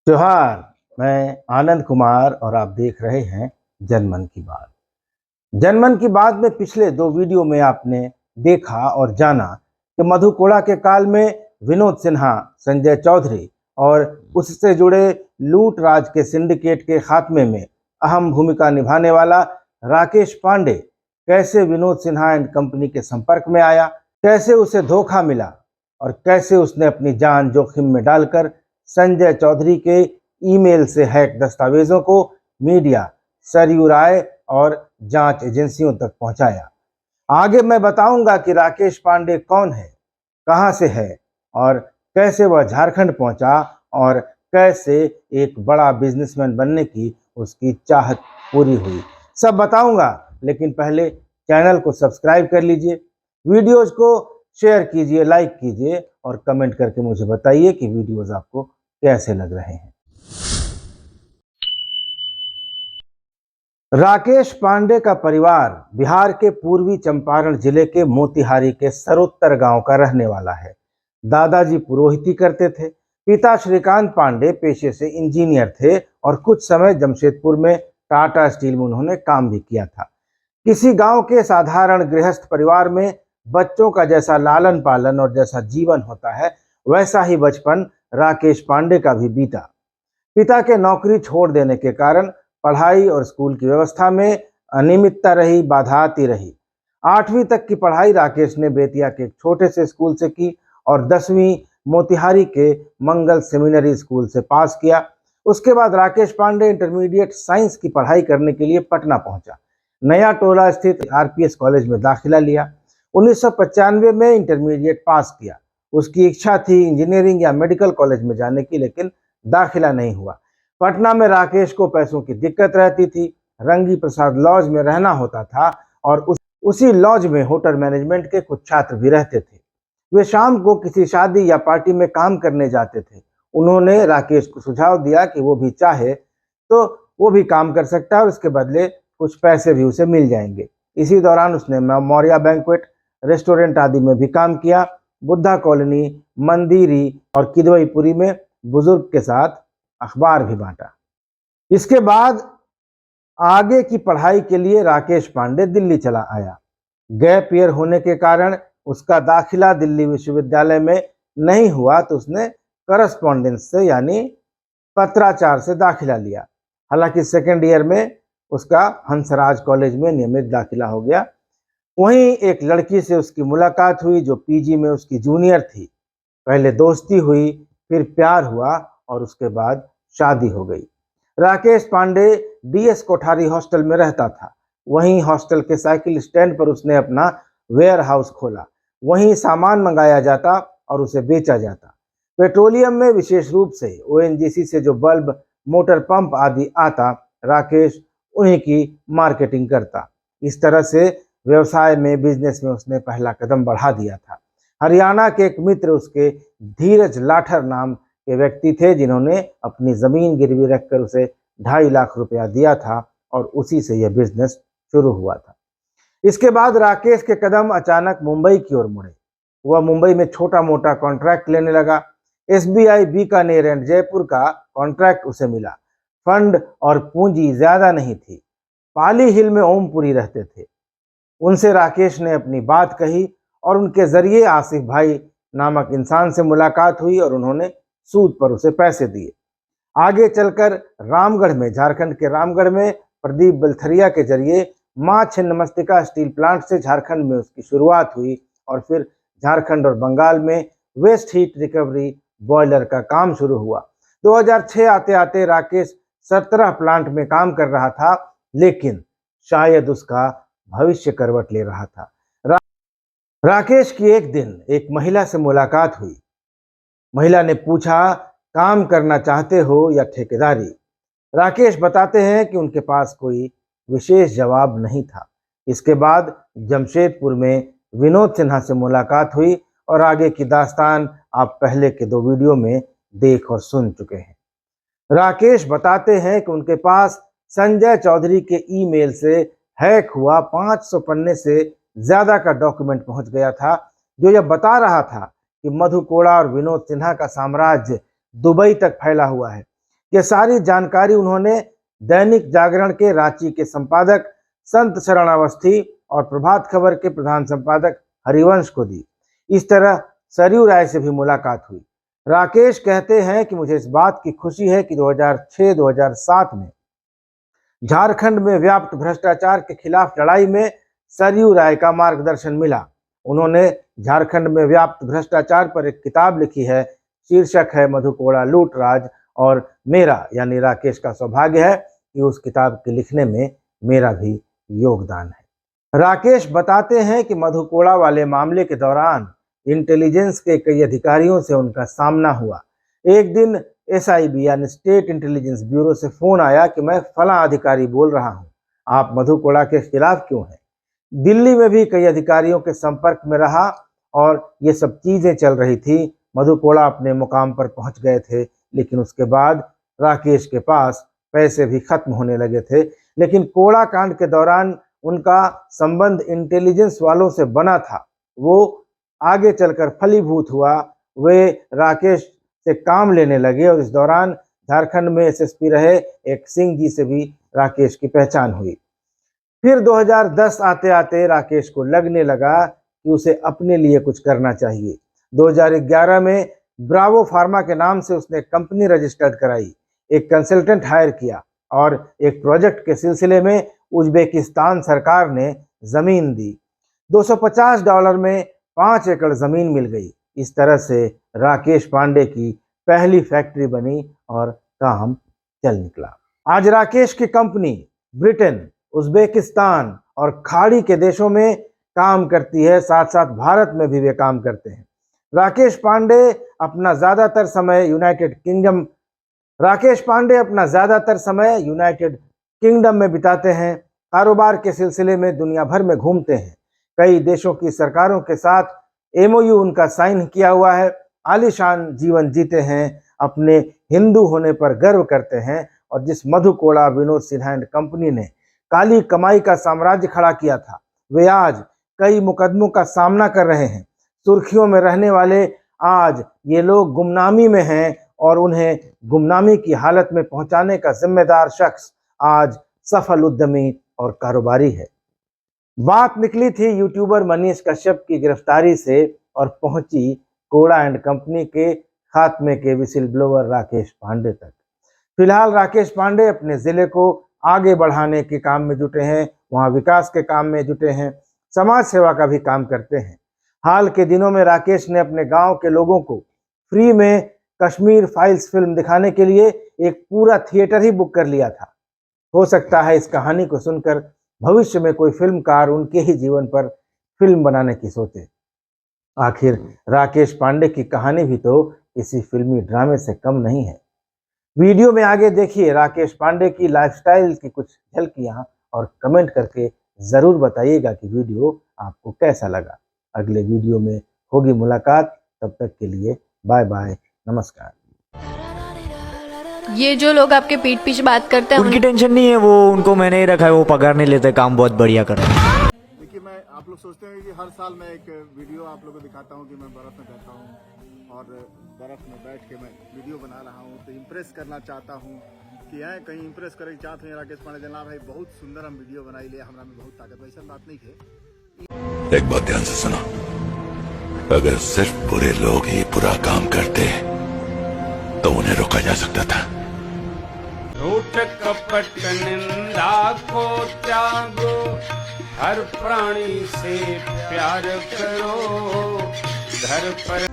जोहार। मैं आनंद कुमार और आप देख रहे हैं जनमन की बात। जनमन की बात में पिछले दो वीडियो में आपने देखा और जाना कि मधु कोड़ा के काल में विनोद सिन्हा, संजय चौधरी और उससे जुड़े लूट राज के सिंडिकेट के खात्मे में अहम भूमिका निभाने वाला राकेश पांडे कैसे विनोद सिन्हा एंड कंपनी के संपर्क में आया, कैसे उसे धोखा मिला और कैसे उसने अपनी जान जोखिम में डालकर संजय चौधरी के ईमेल से हैक दस्तावेजों को मीडिया, सरयू राय और जांच एजेंसियों तक पहुंचाया। आगे मैं बताऊंगा कि राकेश पांडे कौन है, कहां से है और कैसे वह झारखंड पहुंचा और कैसे एक बड़ा बिजनेसमैन बनने की उसकी चाहत पूरी हुई। सब बताऊंगा, लेकिन पहले चैनल को सब्सक्राइब कर लीजिए, वीडियोज को शेयर कीजिए, लाइक कीजिए और कमेंट करके मुझे बताइए कि वीडियोज आपको कैसे लग रहे हैं। राकेश पांडे का परिवार बिहार के पूर्वी चंपारण जिले के मोतिहारी के सरोत्तर गांव का रहने वाला है। दादाजी पुरोहिती करते थे। पिता श्रीकांत पांडे पेशे से इंजीनियर थे और कुछ समय जमशेदपुर में टाटा स्टील में उन्होंने काम भी किया था। किसी गांव के साधारण गृहस्थ परिवार में बच्चों का जैसा लालन पालन और जैसा जीवन होता है, वैसा ही बचपन राकेश पांडे का भी बीता। पिता के नौकरी छोड़ देने के कारण पढ़ाई और स्कूल की व्यवस्था में अनियमितता रही, बाधा आती रही। 8वीं तक की पढ़ाई राकेश ने बेतिया के एक छोटे से स्कूल से की और 10वीं मोतिहारी के मंगल सेमिनरी स्कूल से पास किया। उसके बाद राकेश पांडे इंटरमीडिएट साइंस की पढ़ाई करने के लिए पटना पहुंचा। नया टोला स्थित आरपीएस कॉलेज में दाखिला लिया। 1995 में इंटरमीडिएट पास किया। उसकी इच्छा थी इंजीनियरिंग या मेडिकल कॉलेज में जाने की, लेकिन दाखिला नहीं हुआ। पटना में राकेश को पैसों की दिक्कत रहती थी। रंगी प्रसाद लॉज में रहना होता था और उसी लॉज में होटल मैनेजमेंट के कुछ छात्र भी रहते थे। वे शाम को किसी शादी या पार्टी में काम करने जाते थे। उन्होंने राकेश को सुझाव दिया कि वो भी चाहे तो वो भी काम कर सकता है और उसके बदले कुछ पैसे भी उसे मिल जाएंगे। इसी दौरान उसने मौर्या बैंक्वेट, रेस्टोरेंट आदि में भी काम किया। बुद्धा कॉलोनी, मंदिरी और किदवईपुरी में बुजुर्ग के साथ अखबार भी बांटा। इसके बाद आगे की पढ़ाई के लिए राकेश पांडे दिल्ली चला आया। गैप ईयर होने के कारण उसका दाखिला दिल्ली विश्वविद्यालय में नहीं हुआ, तो उसने करस्पॉन्डेंस से यानी पत्राचार से दाखिला लिया। हालांकि सेकेंड ईयर में उसका हंसराज कॉलेज में नियमित दाखिला हो गया। वहीं एक लड़की से उसकी मुलाकात हुई जो पीजी में उसकी जूनियर थी। पहले दोस्ती हुई, फिर प्यार हुआ और उसके बाद शादी हो गई। राकेश पांडे डीएस कोठारी हॉस्टल में रहता था। वहीं हॉस्टल के साइकिल स्टैंड पर उसने अपना वेयर हाउस खोला। वहीं सामान मंगाया जाता और उसे बेचा जाता। पेट्रोलियम में विशेष रूप से ओएनजीसी से जो बल्ब, मोटर पंप आदि आता, राकेश उन्हीं की मार्केटिंग करता। इस तरह से व्यवसाय में, बिजनेस में उसने पहला कदम बढ़ा दिया था। हरियाणा के एक मित्र उसके धीरज लाठर नाम के व्यक्ति थे, जिन्होंने अपनी जमीन गिरवी रखकर उसे 2.5 लाख रुपया दिया था और उसी से यह बिजनेस शुरू हुआ था। इसके बाद राकेश के कदम अचानक मुंबई की ओर मुड़े। वह मुंबई में छोटा मोटा कॉन्ट्रैक्ट लेने लगा। एसबीआई बीकानेर एंड जयपुर का कॉन्ट्रैक्ट उसे मिला। फंड और पूंजी ज्यादा नहीं थी। पाली हिल में ओमपुरी रहते थे। उनसे राकेश ने अपनी बात कही और उनके जरिए आसिफ भाई नामक इंसान से मुलाकात हुई और उन्होंने सूद पर उसे पैसे दिए। आगे चलकर रामगढ़ में, झारखंड के रामगढ़ में प्रदीप बलथरिया के जरिए मां छिन्नमस्तिका स्टील प्लांट से झारखंड में उसकी शुरुआत हुई और फिर झारखंड और बंगाल में वेस्ट हीट रिकवरी बॉयलर का काम शुरू हुआ। 2006 आते आते राकेश 17 प्लांट में काम कर रहा था, लेकिन शायद उसका भविष्य करवट ले रहा था। राकेश की एक दिन एक महिला से मुलाकात हुई। महिला ने पूछा, काम करना चाहते हो या ठेकेदारी? राकेश बताते हैं कि उनके पास कोई विशेष जवाब नहीं था। इसके बाद जमशेदपुर में विनोद सिन्हा से मुलाकात हुई और आगे की दास्तान आप पहले के 2 वीडियो में देख और सुन चुके हैं। राकेश बताते हैं कि उनके पास संजय चौधरी के ईमेल से हैक हुआ 500 पन्ने से ज्यादा का डॉक्यूमेंट पहुंच गया था, जो यह बता रहा था कि मधु कोड़ा और विनोद सिन्हा का साम्राज्य दुबई तक फैला हुआ है। ये सारी जानकारी उन्होंने दैनिक जागरण के रांची के संपादक संत शरण अवस्थी और प्रभात खबर के प्रधान संपादक हरिवंश को दी। इस तरह सरयू राय से भी मुलाकात हुई। राकेश कहते हैं कि मुझे इस बात की खुशी है कि 2006-2007 में झारखंड में व्याप्त भ्रष्टाचार के खिलाफ लड़ाई में सरयू राय का मार्गदर्शन मिला। उन्होंने झारखंड में व्याप्त भ्रष्टाचार पर एक किताब लिखी है, शीर्षक है मधुकोड़ा लूटराज, और मेरा यानी राकेश का सौभाग्य है कि उस किताब के लिखने में मेरा भी योगदान है। राकेश बताते हैं कि मधुकोड़ा वाले मामले के दौरान इंटेलिजेंस के कई अधिकारियों से उनका सामना हुआ। एक दिन एसआईबी यानी स्टेट इंटेलिजेंस ब्यूरो से फोन आया कि मैं फला अधिकारी बोल रहा हूं, आप मधुकोड़ा के खिलाफ क्यों हैं। दिल्ली में भी कई अधिकारियों के संपर्क में रहा और ये सब चीजें चल रही थी। मधुकोड़ा अपने मुकाम पर पहुंच गए थे, लेकिन उसके बाद राकेश के पास पैसे भी खत्म होने लगे थे। लेकिन कोड़ा कांड के दौरान उनका संबंध इंटेलिजेंस वालों से बना था, वो आगे चलकर फलीभूत हुआ। वे राकेश से काम लेने लगे और इस दौरान झारखंड में एसएसपी रहे एक सिंह जी से भी राकेश की पहचान हुई। फिर 2010 आते आते राकेश को लगने लगा कि उसे अपने लिए कुछ करना चाहिए। 2011 में ब्रावो फार्मा के नाम से उसने कंपनी रजिस्टर्ड कराई, एक कंसल्टेंट हायर किया और एक प्रोजेक्ट के सिलसिले में उज्बेकिस्तान सरकार ने जमीन दी। $250 में 5 एकड़ जमीन मिल गई। इस तरह से राकेश पांडे की पहली फैक्ट्री बनी और काम चल निकला। आज राकेश की कंपनी ब्रिटेन, उज्बेकिस्तान और खाड़ी के देशों में काम करती है, साथ साथ भारत में भी वे काम करते हैं। राकेश पांडे अपना ज्यादातर समय यूनाइटेड किंगडम में बिताते हैं। कारोबार के सिलसिले में दुनिया भर में घूमते हैं। कई देशों की सरकारों के साथ एमओयू उनका साइन किया हुआ है। आलीशान जीवन जीते हैं, अपने हिंदू होने पर गर्व करते हैं और जिस मधुकोड़ा विनोद सिन्हा एंड कंपनी ने काली कमाई का साम्राज्य खड़ा किया था, वे आज कई मुकदमों का सामना कर रहे हैं। सुर्खियों में रहने वाले आज ये लोग गुमनामी में हैं और उन्हें गुमनामी की हालत में पहुंचाने का जिम्मेदार शख्स आज सफल उद्यमी और कारोबारी है। बात निकली थी यूट्यूबर मनीष कश्यप की गिरफ्तारी से और पहुंची कोड़ा एंड कंपनी के खात्मे के विसिल ब्लोअर राकेश पांडे तक। फिलहाल राकेश पांडे अपने जिले को आगे बढ़ाने के काम में जुटे हैं, वहां विकास के काम में जुटे हैं, समाज सेवा का भी काम करते हैं। हाल के दिनों में राकेश ने अपने गांव के लोगों को फ्री में कश्मीर फाइल्स फिल्म दिखाने के लिए एक पूरा थिएटर ही बुक कर लिया था। हो सकता है इस कहानी को सुनकर भविष्य में कोई फिल्मकार उनके ही जीवन पर फिल्म बनाने की सोचे। आखिर राकेश पांडे की कहानी भी तो किसी फिल्मी ड्रामे से कम नहीं है। वीडियो में आगे देखिए राकेश पांडे की लाइफस्टाइल की कुछ झलकियां और कमेंट करके जरूर बताइएगा कि वीडियो आपको कैसा लगा। अगले वीडियो में होगी मुलाकात, तब तक के लिए बाय बाय, नमस्कार। ये जो लोग आपके पीठ पीछे बात करते हैं उनकी टेंशन नहीं है, वो उनको मैंने ही रखा है, वो पगार नहीं लेते, काम बहुत बढ़िया कर रहे हैं। देखिए, मैं आप लोग सोचते हैं कि हर साल मैं एक वीडियो आप लोगों को दिखाता हूँ कि मैं बर्फ में बैठा हूँ और बर्फ में बैठ के मैं वीडियो बना रहा हूँ, तो इम्प्रेस करना चाहता हूँ कि है कहीं इम्प्रेस करे चाहते हैं राकेश पांडे जना भाई बहुत सुंदर हम वीडियो बनाई ले, हमारा में बहुत ताकत, वैसा बात नहीं है। एक बात ध्यान से सुनो, अगर सिर्फ बुरे लोग ही बुरा काम करते तो उन्हें रोका जा सकता था। झूठ कपट निंदा को त्यागो, हर प्राणी से प्यार करो, घर पर